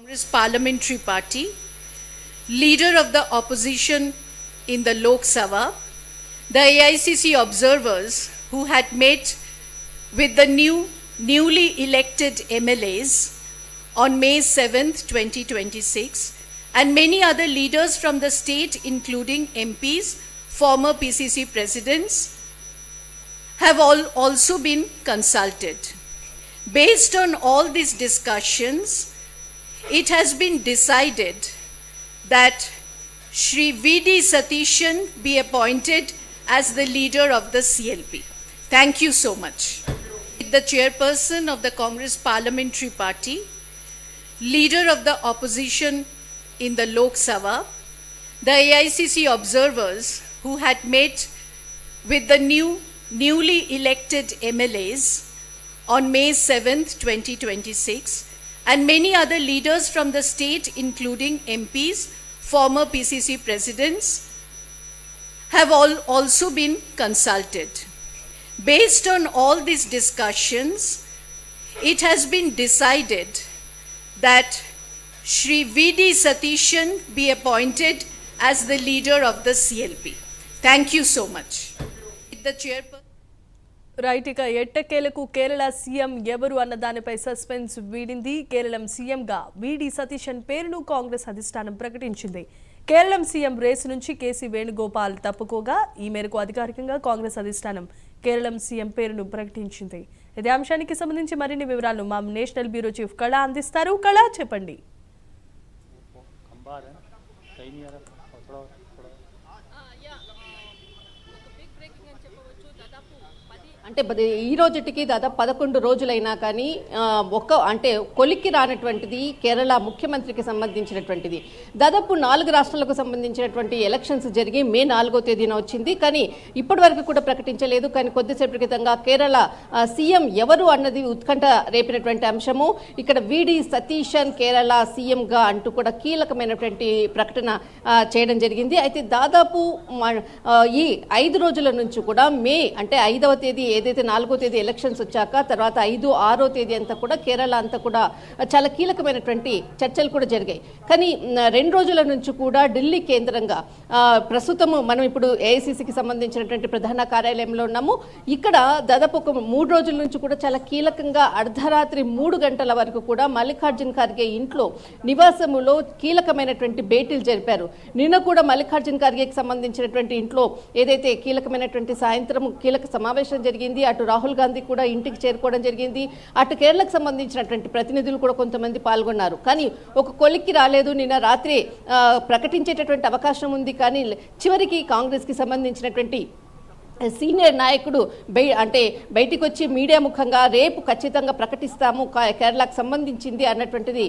Congress Parliamentary Party, leader of the opposition in the Lok Sabha, the AICC observers who had met with the newly elected MLAs on May 7th, 2026, and many other leaders from the state, including MPs, former PCC presidents, have also been consulted. Based on all these discussions, it has been decided that Shri V.D. Satishan be appointed as the leader of the CLP. Thank you so much. The chairperson of the Congress Parliamentary Party, leader of the opposition in the Lok Sabha, the AICC observers who had met with the newly elected MLAs on May 7th, 2026, and many other leaders from the state, including MPs, former PCC presidents, have also been consulted. Based on all these discussions, it has been decided that Shri V.D. Satishan be appointed as the leader of the CLP. Thank you so much. The chairperson. Right, ఇక ఎట్టకేలకు Kerala CM ఎవరు అన్న దానిపై suspense వీడింది. Keralam సీఎంగా వీడి సతీశన్ పేరును కాంగ్రెస్ అధిష్టానం ప్రకటించింది. కేరళం సీఎం రేసు నుంచి కేసీ వేణుగోపాల్ తప్పుకోగా ఈ మేరకు అధికారికంగా కాంగ్రెస్ అధిష్టానం కేరళం సీఎం పేరును ప్రకటించింది. ఇదే అంశానికి సంబంధించి మరిన్ని వివరాలు మా నేషనల్ బ్యూరో చీఫ్ కళ అందిస్తారు. కళ, చెప్పండి. అంటే ఈ రోజుటికి దాదాపు 11 రోజులైనా కానీ కొలిక్కి రానటువంటిది కేరళ ముఖ్యమంత్రికి సంబంధించినటువంటిది. దాదాపు 4 రాష్ట్రాలకు సంబంధించినటువంటి ఎలక్షన్స్ జరిగి మే 4వ తేదీన వచ్చింది. కానీ ఇప్పటి వరకు కూడా ప్రకటించలేదు. కానీ కొద్దిసేపటి క్రితంగా కేరళ సీఎం ఎవరు అన్నది ఉత్కంఠ రేపినటువంటి అంశము. ఇక్కడ వీడి సతీశన్ కేరళ సీఎంగా అంటూ కూడా కీలకమైనటువంటి ప్రకటన చేయడం జరిగింది. అయితే దాదాపు ఈ 5 రోజుల నుంచి కూడా మే 5వ తేదీ ఏదైతే 4వ తేదీ ఎలక్షన్స్ వచ్చాక తర్వాత 5, 6వ తేదీ అంతా కూడా కేరళ అంతా కూడా చాలా కీలకమైనటువంటి చర్చలు కూడా జరిగాయి. కానీ 2 రోజుల నుంచి కూడా ఢిల్లీ కేంద్రంగా ప్రస్తుతం మనం ఇప్పుడు ఏఐసిసికి సంబంధించినటువంటి ప్రధాన కార్యాలయంలో ఉన్నాము. ఇక్కడ దాదాపు ఒక 3 రోజుల నుంచి కూడా చాలా కీలకంగా అర్ధరాత్రి 3 గంటల వరకు కూడా మల్లికార్జున్ ఖార్గే ఇంట్లో నివాసములో కీలకమైనటువంటి భేటీలు జరిపారు. నిన్న కూడా మల్లికార్జున్ ఖార్గేకి సంబంధించినటువంటి ఇంట్లో ఏదైతే కీలకమైనటువంటి సాయంత్రం కీలక సమావేశం జరిగింది. అటు రాహుల్ గాంధీ కూడా ఇంటికి చేరుకోవడం జరిగింది. అటు కేరళకు సంబంధించినటువంటి ప్రతినిధులు కూడా కొంతమంది పాల్గొన్నారు. కానీ ఒక కొలిక్కి రాలేదు. నిన్న రాత్రి ప్రకటించేటటువంటి అవకాశం ఉంది. కానీ చివరికి కాంగ్రెస్కి సంబంధించినటువంటి సీనియర్ నాయకుడు బయటికి వచ్చి మీడియా ముఖంగా రేపు ఖచ్చితంగా ప్రకటిస్తాము కేరళకు సంబంధించింది అన్నటువంటిది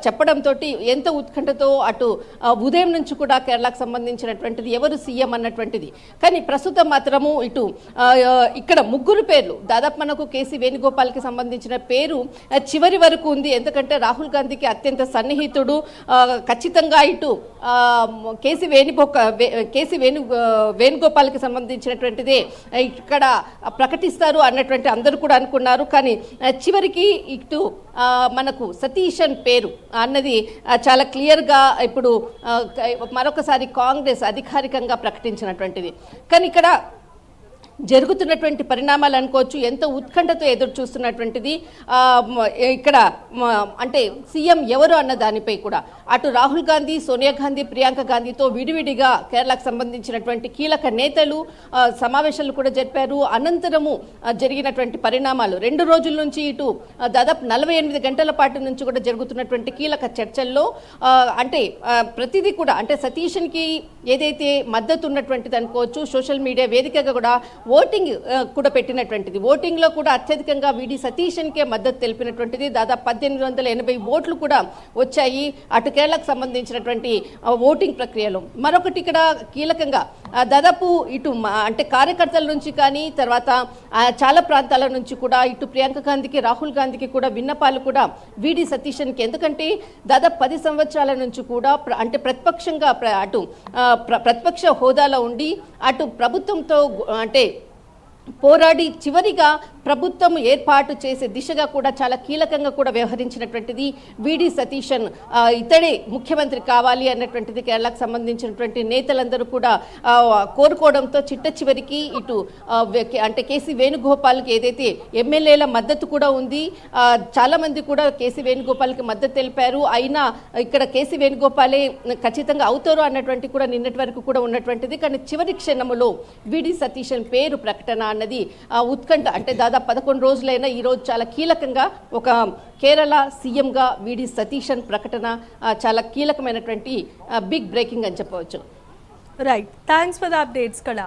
చెప్పడంతో ఎంత ఉత్కంఠతో అటు ఉదయం నుంచి కూడా కేరళకు సంబంధించినటువంటిది ఎవరు సీఎం అన్నటువంటిది. కానీ ప్రస్తుతం మాత్రము ఇటు ఇక్కడ 3 పేర్లు దాదాపు మనకు కేసీ వేణుగోపాల్కి సంబంధించిన పేరు చివరి వరకు ఉంది. ఎందుకంటే రాహుల్ గాంధీకి అత్యంత సన్నిహితుడు. ఖచ్చితంగా ఇటు కేసీ వేణుగోపాల్కి సంబంధించినటువంటి ఇక్కడ ప్రకటిస్తారు అన్నటువంటి అందరూ కూడా అనుకున్నారు. కానీ చివరికి ఇటు మనకు సతీశన్ పేరు అన్నది చాలా క్లియర్గా ఇప్పుడు మరొకసారి కాంగ్రెస్ అధికారికంగా ప్రకటించినటువంటిది. కానీ ఇక్కడ జరుగుతున్నటువంటి పరిణామాలు అనుకోవచ్చు ఎంత ఉత్కంఠతో ఎదురు చూస్తున్నటువంటిది. ఇక్కడ సీఎం ఎవరు అన్న దానిపై కూడా అటు రాహుల్ గాంధీ, సోనియా గాంధీ, ప్రియాంక గాంధీతో విడివిడిగా కేరళకు సంబంధించినటువంటి కీలక నేతలు సమావేశాలు కూడా జరిపారు. అనంతరము జరిగినటువంటి పరిణామాలు 2 రోజుల నుంచి ఇటు దాదాపు 48 గంటల పాటు నుంచి కూడా జరుగుతున్నటువంటి కీలక చర్చల్లో ప్రతిదీ కూడా సతీశన్కి ఏదైతే మద్దతు ఉన్నటువంటిది అనుకోవచ్చు. సోషల్ మీడియా వేదికగా కూడా ఓటింగ్ కూడా పెట్టినటువంటిది. ఓటింగ్లో కూడా అత్యధికంగా వీడి సతీశన్కే మద్దతు తెలిపినటువంటిది. దాదాపు 1880 ఓట్లు కూడా వచ్చాయి అటు కేరళకు సంబంధించినటువంటి ఓటింగ్ ప్రక్రియలో. మరొకటి ఇక్కడ కీలకంగా దాదాపు ఇటు కార్యకర్తల నుంచి కానీ తర్వాత చాలా ప్రాంతాల నుంచి కూడా ఇటు ప్రియాంక గాంధీకి, రాహుల్ గాంధీకి కూడా విన్నపాలు కూడా వీడి సతీశన్కి. ఎందుకంటే దాదాపు 10 సంవత్సరాల నుంచి కూడా ప్రతిపక్షంగా అటు ప్రతిపక్ష హోదాలో ఉండి అటు ప్రభుత్వంతో పోరాడి చివరిగా ప్రభుత్వం ఏర్పాటు చేసే దిశగా కూడా చాలా కీలకంగా కూడా వ్యవహరించినటువంటిది విడి సతీశన్. ఇతడే ముఖ్యమంత్రి కావాలి అన్నటువంటిది కేరళకు సంబంధించినటువంటి నేతలందరూ కూడా కోరుకోవడంతో చిట్ట చివరికి ఇటు అంటే కేసీ వేణుగోపాల్కి ఏదైతే ఎమ్మెల్యేల మద్దతు కూడా ఉంది, చాలా మంది కూడా కేసీ వేణుగోపాల్కి మద్దతు తెలిపారు. అయినా ఇక్కడ కేసీ వేణుగోపాలే ఖచ్చితంగా అవుతారు అన్నటువంటి కూడా నిన్నటి వరకు కూడా ఉన్నటువంటిది. కానీ చివరి క్షణంలో విడి సతీశన్ పేరు ప్రకటన అన్నది ఉత్కంఠ. అంటే దాదాపు 11 రోజులైనా ఈ రోజు చాలా కీలకంగా ఒక కేరళ సీఎంగా విడి సతీశన్ ప్రకటన చాలా కీలకమైనటువంటి బిగ్ బ్రేకింగ్ అని చెప్పవచ్చు. Right, thanks for the updates కళ.